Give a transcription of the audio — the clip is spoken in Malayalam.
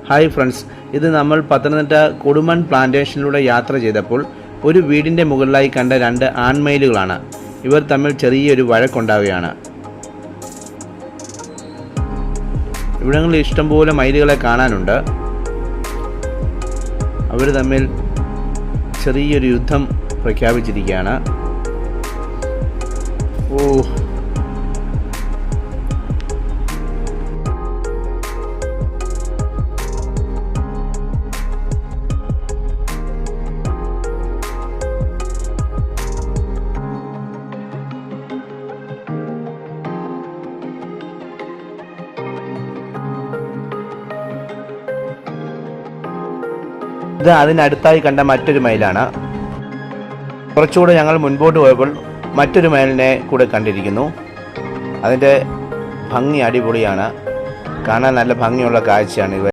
ഹായ് ഫ്രണ്ട്സ്, ഇത് നമ്മൾ പത്തനംതിട്ട കൊടുമൺ പ്ലാന്റേഷനിലൂടെ യാത്ര ചെയ്തപ്പോൾ ഒരു വീടിൻ്റെ മുകളിലായി കണ്ട രണ്ട് ആൺമയിലുകളാണ്. ഇവർ തമ്മിൽ ചെറിയൊരു വഴക്കുണ്ടാവുകയാണ്. ഇവിടങ്ങളിൽ ഇഷ്ടംപോലെ മയിലുകളെ കാണാനുണ്ട്. അവർ തമ്മിൽ ചെറിയൊരു യുദ്ധം പ്രഖ്യാപിച്ചിരിക്കുകയാണ്. ഇത് അതിനടുത്തായി കണ്ട മറ്റൊരു മയിലാണ്. കുറച്ചുകൂടെ ഞങ്ങൾ മുൻപോട്ട് പോയപ്പോൾ മറ്റൊരു മയിലിനെ കൂടെ കണ്ടിരിക്കുന്നു. അതിൻ്റെ ഭംഗി അടിപൊളിയാണ്. കാണാൻ നല്ല ഭംഗിയുള്ള കാഴ്ചയാണ് ഇവ.